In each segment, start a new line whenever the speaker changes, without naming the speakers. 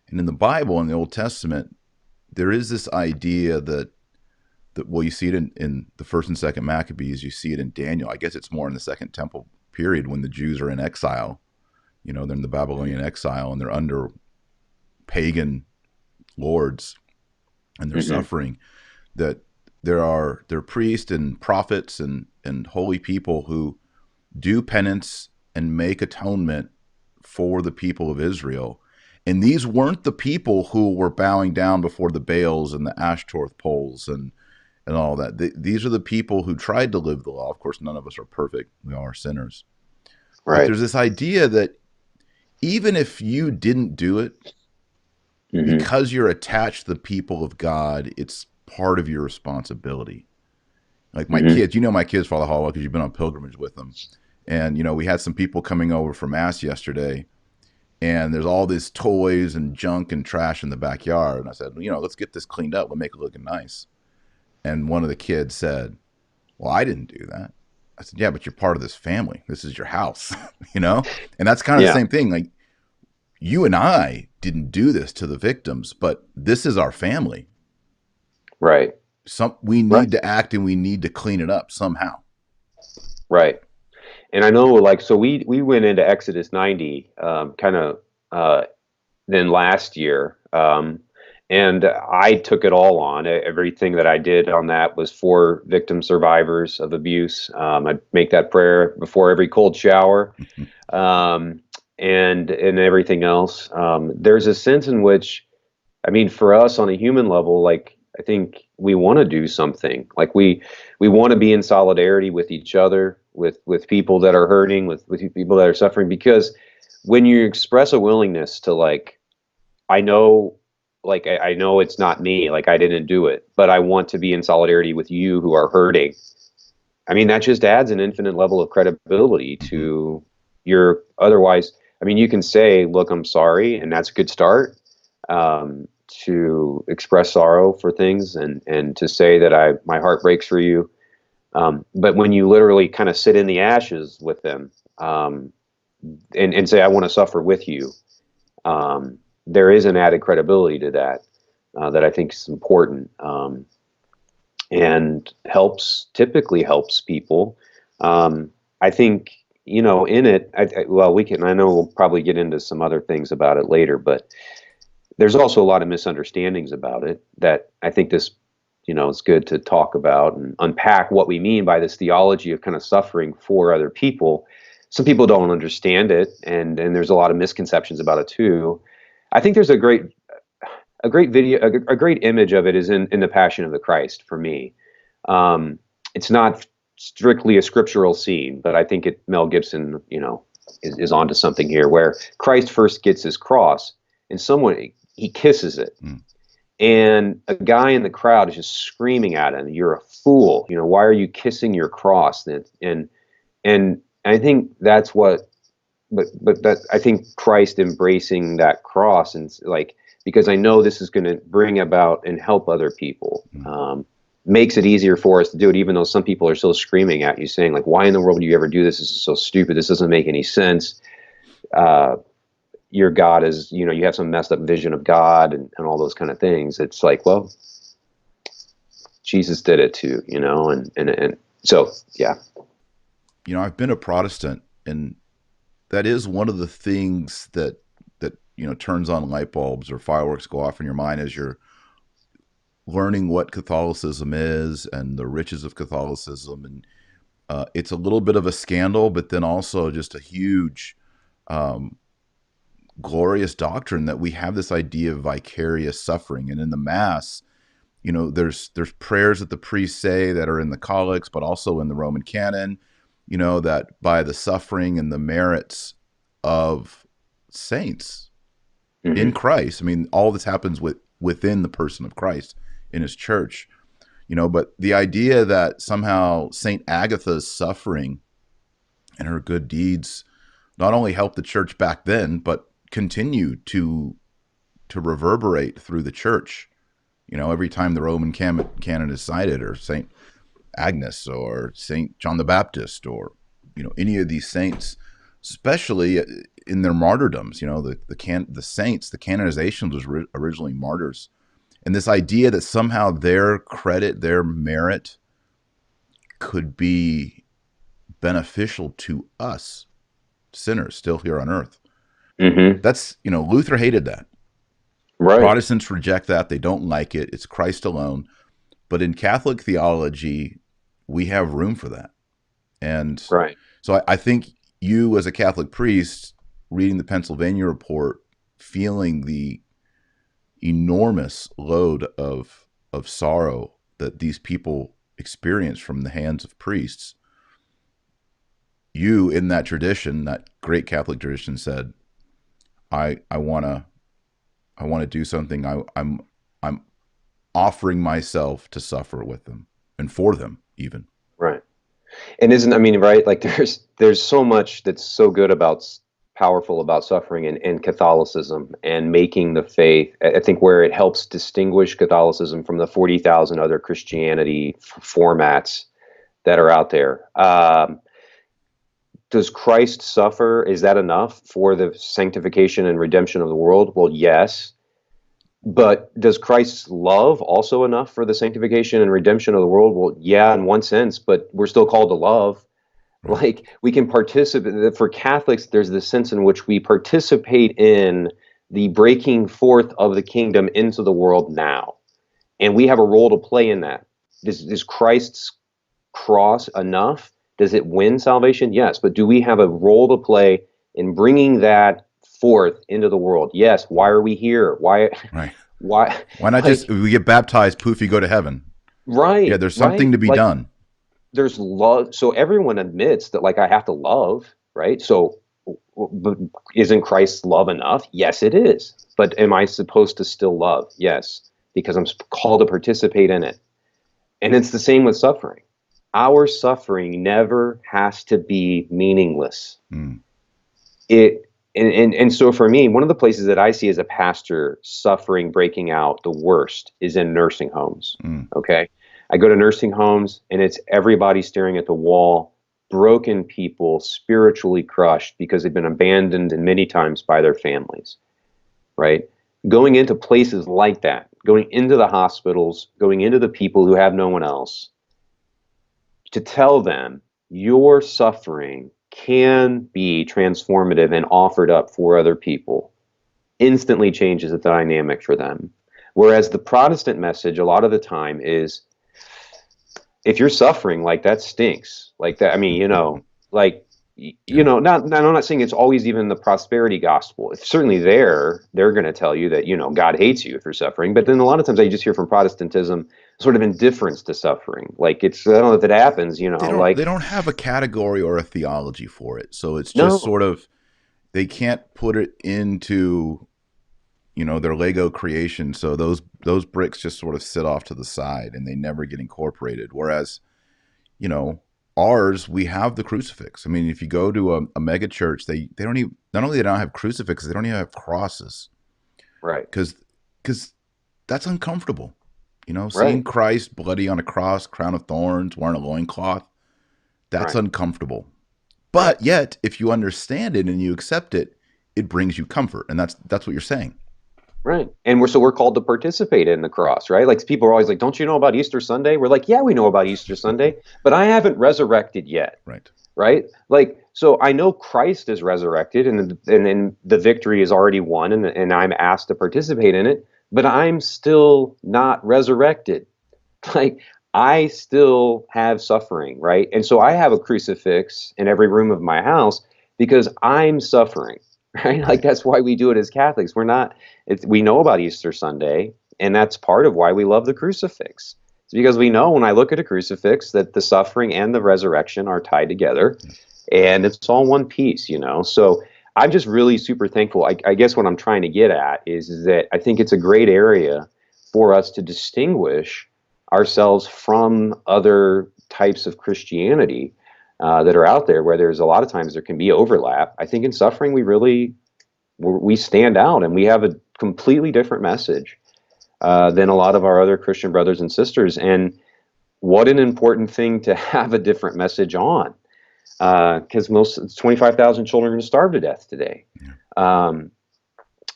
And in the Bible, in the Old Testament, there is this idea that well, you see it in the first and second Maccabees, you see it in Daniel. I guess it's more in the Second Temple period when the Jews are in exile. They're in the Babylonian exile and they're under pagan lords and they're
Hmm.
suffering. That there are priests and prophets and holy people who do penance and make atonement for the people of Israel. And these weren't the people who were bowing down before the Baals and the Ashtoreth poles and all that. These are the people who tried to live the law. Of course, none of us are perfect. We all are sinners. But
Right.
there's this idea that even if you didn't do it,
Hmm.
because you're attached to the people of God, it's part of your responsibility. Like my
Hmm.
kids, my kids, Father Hollowell, because you've been on pilgrimage with them. And, we had some people coming over for Mass yesterday, and there's all these toys and junk and trash in the backyard. And I said, let's get this cleaned up. Let's make it look nice. And one of the kids said, well, I didn't do that. I said, yeah, but you're part of this family. This is your house, you know? And that's kind of the
Yeah.
same thing. Like, you and I didn't do this to the victims, but this is our family.
Right.
We
Right.
need to act and we need to clean it up somehow.
Right. And I know, like, so we went into Exodus 90, kind of then last year, and I took it all on. Everything that I did on that was for victim survivors of abuse. I'd make that prayer before every cold shower, um, and everything else. There's a sense in which, I mean, for us on a human level, like I think we want to do something. Like we want to be in solidarity with each other, with people that are hurting, with people that are suffering. Because when you express a willingness to, like, I know, like I know it's not me, like I didn't do it, but I want to be in solidarity with you who are hurting. I mean, that just adds an infinite level of credibility
Mm-hmm.
to your otherwise. I mean, you can say, "Look, I'm sorry," and that's a good start, to express sorrow for things and to say that my heart breaks for you. But when you literally kind of sit in the ashes with them, and say, "I want to suffer with you," there is an added credibility to that, that I think is important, and typically helps people. I think, in it, well, I know we'll probably get into some other things about it later, but there's also a lot of misunderstandings about it that I think it's good to talk about and unpack what we mean by this theology of kind of suffering for other people. Some people don't understand it, and there's a lot of misconceptions about it too. I think there's a great video, a great image of it is in the Passion of the Christ for me. It's not strictly a scriptural scene, but I think Mel Gibson, is onto something here where Christ first gets his cross and someone he kisses it,
Mm.
and a guy in the crowd is just screaming at him, "You're a fool! Why are you kissing your cross?" And I think that's what, but that I think Christ embracing that cross and like, because I know this is going to bring about and help other people,
Mm.
makes it easier for us to do it, even though some people are still screaming at you saying, like, why in the world do you ever do this? This is so stupid. This doesn't make any sense. uh, your God is, you have some messed up vision of God, and all those kind of things. It's like, well, Jesus did it too, and so, yeah.
I've been a Protestant, and that is one of the things that turns on light bulbs or fireworks go off in your mind as you're learning what Catholicism is and the riches of Catholicism. And it's a little bit of a scandal, but then also just a huge, um, glorious doctrine that we have this idea of vicarious suffering. And in the Mass, there's prayers that the priests say that are in the collects, but also in the Roman canon. That by the suffering and the merits of saints in
Hmm.
Christ. I mean, all this happens within the person of Christ in His church. But the idea that somehow Saint Agatha's suffering and her good deeds not only helped the church back then, but continue to reverberate through the church. Every time the Roman canon is cited, or Saint Agnes, or Saint John the Baptist, or any of these saints. especially in their martyrdoms. The saints, the canonization was originally martyrs, and this idea that somehow their credit, their merit, could be beneficial to us sinners still here on earth.
Hmm.
That's, Luther hated that.
Right.
Protestants reject that. They don't like it. It's Christ alone. But in Catholic theology, we have room for that. And
Right.
so I think you, as a Catholic priest, reading the Pennsylvania report, feeling the enormous load of sorrow that these people experience from the hands of priests, you in that tradition, that great Catholic tradition, said, I want to do something. I'm offering myself to suffer with them and for them even.
Right. And isn't, I mean, right, like there's so much that's so good about powerful about suffering in Catholicism and making the faith. I think where it helps distinguish Catholicism from the 40,000 other Christianity formats that are out there. Does Christ suffer? Is that enough for the sanctification and redemption of the world? Well, yes. But does Christ's love also enough for the sanctification and redemption of the world? Well, yeah, in one sense, but we're still called to love.
Right.
Like we can participate. For Catholics, there's this sense in which we participate in the breaking forth of the kingdom into the world now, and we have a role to play in that. Is Christ's cross enough? Does it win salvation? Yes, but do we have a role to play in bringing that forth into the world? Yes. Why are we here? Why?
Right.
Why?
Why not just,
Like,
if we get baptized, poof, you go to heaven? Yeah,
right,
there's something
right.
to be
Like,
done.
there's love. So everyone admits that, like, I have to love, right? So, but isn't Christ's love enough? Yes, it is. But am I supposed to still love? Yes, because I'm called to participate in it. And it's the same with suffering. Our suffering never has to be meaningless.
Mm,
It and so for me, one of the places that I see as a pastor suffering breaking out the worst is in nursing homes.
mm,
Okay. I go to nursing homes and it's everybody staring at the wall, broken people, spiritually crushed because they've been abandoned and many times by their families, right? Going into places like that, going into the hospitals, going into the people who have no one else, to tell them your suffering can be transformative and offered up for other people instantly changes the dynamic for them. Whereas the Protestant message, a lot of the time, is if you're suffering, like that stinks. Like that, I mean, like,
yeah.
I'm not saying it's always even the prosperity gospel. It's certainly they're going to tell you that, God hates you if you're suffering. But then a lot of times I just hear from Protestantism sort of indifference to suffering. Like I don't know if it happens,
They
like,
don't have a category or a theology for it. So it's just
no,
sort of, they can't put it into, their Lego creation. So those bricks just sort of sit off to the side and they never get incorporated. Whereas, you know, ours, we have the crucifix. I mean, if you go to a mega church, they don't even, not only they don't have crucifixes, they don't even have crosses,
right,
because that's uncomfortable. Seeing
right,
Christ bloody on a cross, crown of thorns, wearing a loincloth, that's
right,
uncomfortable.
right.
But yet, if you understand it and you accept it, it brings you comfort, and that's what you're saying.
Right. And we're called to participate in the cross, right? Like people are always like, "Don't you know about Easter Sunday?" We're like, "Yeah, we know about Easter Sunday, but I haven't resurrected yet."
Right.
Right? Like, so I know Christ is resurrected and then the victory is already won and I'm asked to participate in it, but I'm still not resurrected. Like, I still have suffering, right? And so I have a crucifix in every room of my house because I'm suffering, right? Like,
Right.
that's why we do it as Catholics. We know about Easter Sunday, and that's part of why we love the crucifix. It's because we know when I look at a crucifix that the suffering and the resurrection are tied together, and it's all one piece. So I'm just really super thankful. I guess what I'm trying to get at is that I think it's a great area for us to distinguish ourselves from other types of Christianity that are out there, where there's a lot of times there can be overlap. I think in suffering we stand out and we have a completely different message than a lot of our other Christian brothers and sisters. And what an important thing to have a different message on. because most 25,000 children are going to starve to death today.
Yeah.
Um,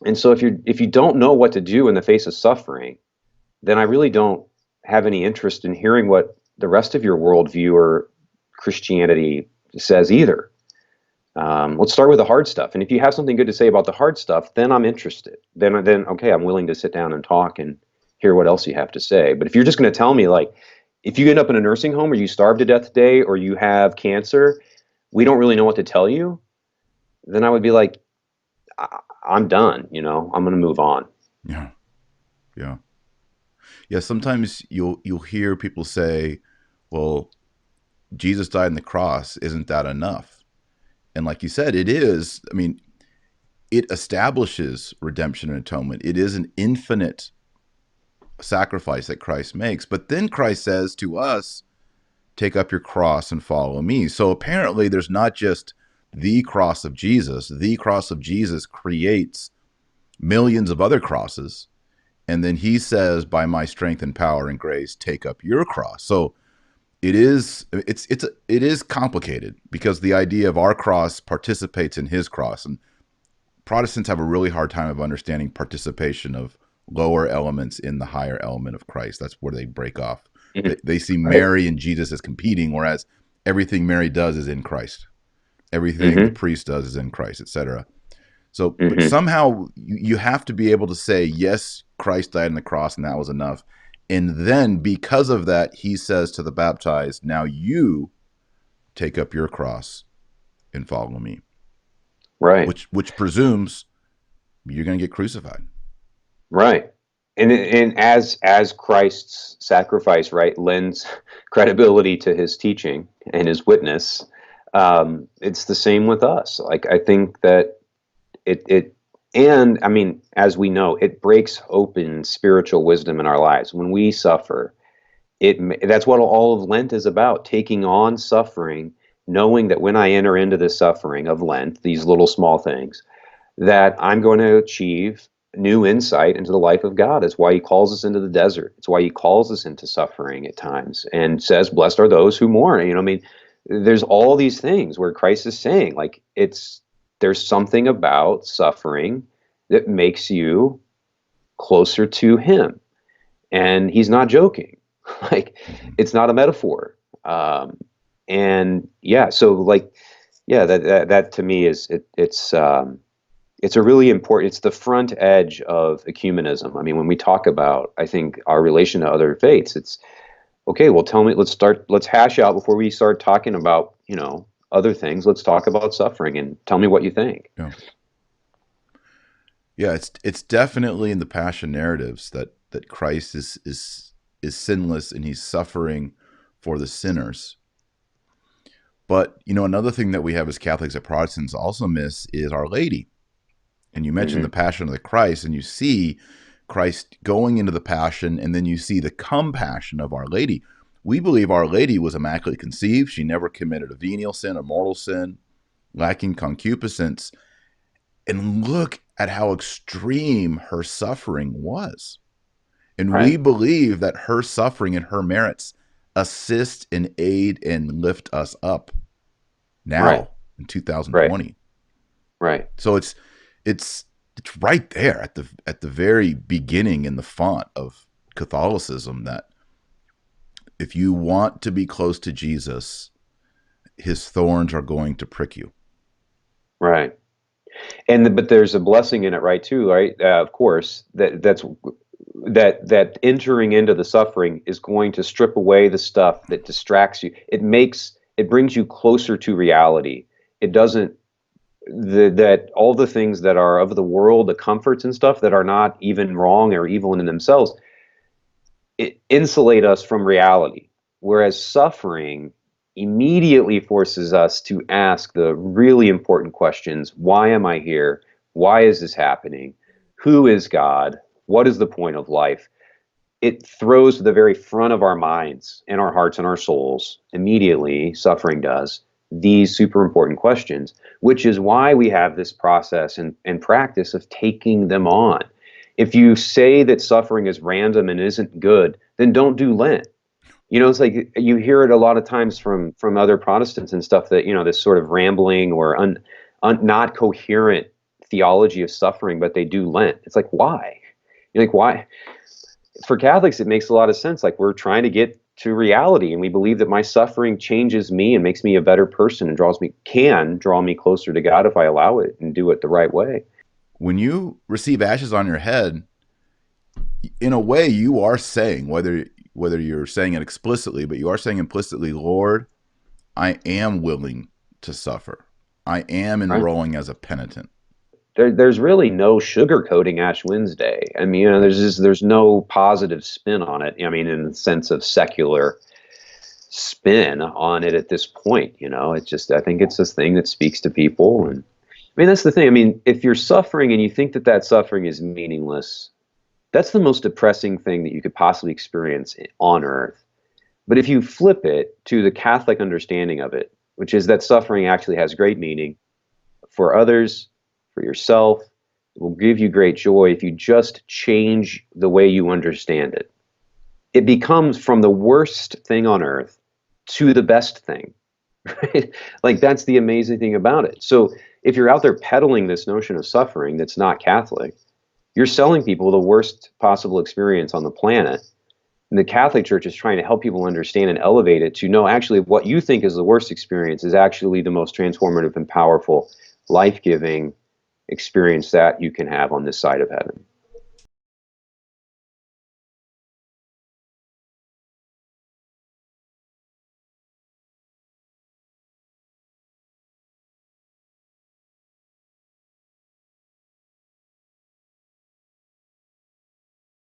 and so if you don't know what to do in the face of suffering, then I really don't have any interest in hearing what the rest of your worldview or Christianity says either. Let's start with the hard stuff. And if you have something good to say about the hard stuff, then I'm interested. Then okay, I'm willing to sit down and talk and hear what else you have to say. But if you're just going to tell me, like, if you end up in a nursing home or you starve to death today or you have cancer, we don't really know what to tell you, then I would be like, I'm done. I'm going to move on.
Yeah. Yeah. Yeah. Sometimes you'll hear people say, well, Jesus died on the cross. Isn't that enough? And like you said, it is. I mean, it establishes redemption and atonement. It is an infinite sacrifice that Christ makes. But then Christ says to us, take up your cross and follow me. So apparently, there's not just the cross of Jesus. The cross of Jesus creates millions of other crosses. And then he says, by my strength and power and grace, take up your cross. So it is complicated because the idea of our cross participates in his cross. And Protestants have a really hard time of understanding participation of lower elements in the higher element of Christ. That's where they break off.
Mhm.
They see
Right.
Mary and Jesus as competing, whereas everything Mary does is in Christ. Everything the
Hmm.
priest does is in Christ, etc. So, but
Hmm.
somehow you have to be able to say, yes, Christ died on the cross and that was enough. And then because of that, he says to the baptized, now you take up your cross and follow me,
Right.
which presumes you're going to get crucified.
Right. And as Christ's sacrifice, right, lends credibility to his teaching and his witness, it's the same with us. Like, I think that it and I mean, as we know, it breaks open spiritual wisdom in our lives. When we suffer, that's what all of Lent is about, taking on suffering, knowing that when I enter into the suffering of Lent, these little small things, that I'm going to achieve new insight into the life of God. It's why he calls us into the desert. It's why he calls us into suffering at times and says, blessed are those who mourn. I mean, there's all these things where Christ is saying, like, there's something about suffering that makes you closer to him. And he's not joking. Like,
Mm-hmm.
it's not a metaphor. And yeah, so like, yeah, that to me is it's a really important, it's the front edge of ecumenism. I mean, when we talk about, I think, our relation to other faiths, it's okay, well, tell me, let's hash out before we start talking about, other things. Let's talk about suffering and tell me what you think.
Yeah. Yeah, it's definitely in the passion narratives that Christ is sinless and he's suffering for the sinners. But another thing that we have as Catholics and Protestants also miss is Our Lady. And you mentioned the
Hmm.
Passion of the Christ, and you see Christ going into the Passion, and then you see the compassion of Our Lady. We believe Our Lady was immaculately conceived. She never committed a venial sin, a mortal sin, lacking concupiscence. And look at how extreme her suffering was. And we
Right,
believe that her suffering and her merits assist and aid and lift us up
right,
now in
right,
2020.
right,
So it's it's right there at the very beginning in the font of Catholicism that if you want to be close to Jesus, his thorns are going to prick you.
right. But there's a blessing in it, right? Too, right? Of course, that entering into the suffering is going to strip away the stuff that distracts you. It brings you closer to reality. It doesn't that all the things that are of the world, the comforts and stuff that are not even wrong or evil in themselves, it insulate us from reality. Whereas suffering immediately forces us to ask the really important questions: why am I here? Why is this happening? Who is God? What is the point of life? It throws to the very front of our minds and our hearts and our souls, immediately, suffering does, these super important questions, which is why we have this process and practice of taking them on. If you say that suffering is random and isn't good, then don't do Lent. It's like you hear it a lot of times from other Protestants and stuff that, this sort of rambling or not coherent theology of suffering, but they do Lent. It's like, why? You're like, why? For Catholics, it makes a lot of sense. Like, we're trying to get to reality, and we believe that my suffering changes me and makes me a better person and can draw me closer to God if I allow it and do it the right way.
When you receive ashes on your head, in a way, you are saying, whether you're saying it explicitly, but you are saying implicitly, Lord, I am willing to suffer. I am
Right.
enrolling as a penitent.
There's really no sugarcoating Ash Wednesday. I mean, there's no positive spin on it. I mean, in the sense of secular spin on it at this point. It's just, I think it's this thing that speaks to people. And I mean, that's the thing. I mean, if you're suffering and you think that that suffering is meaningless, that's the most depressing thing that you could possibly experience on earth. But if you flip it to the Catholic understanding of it, which is that suffering actually has great meaning for others, for yourself, it will give you great joy if you just change the way you understand it. It becomes from the worst thing on earth to the best thing, right? Like, that's the amazing thing about it. So if you're out there peddling this notion of suffering that's not Catholic, you're selling people the worst possible experience on the planet. And the Catholic Church is trying to help people understand and elevate it to know, actually, what you think is the worst experience is actually the most transformative and powerful, life-giving experience that you can have on this side of heaven.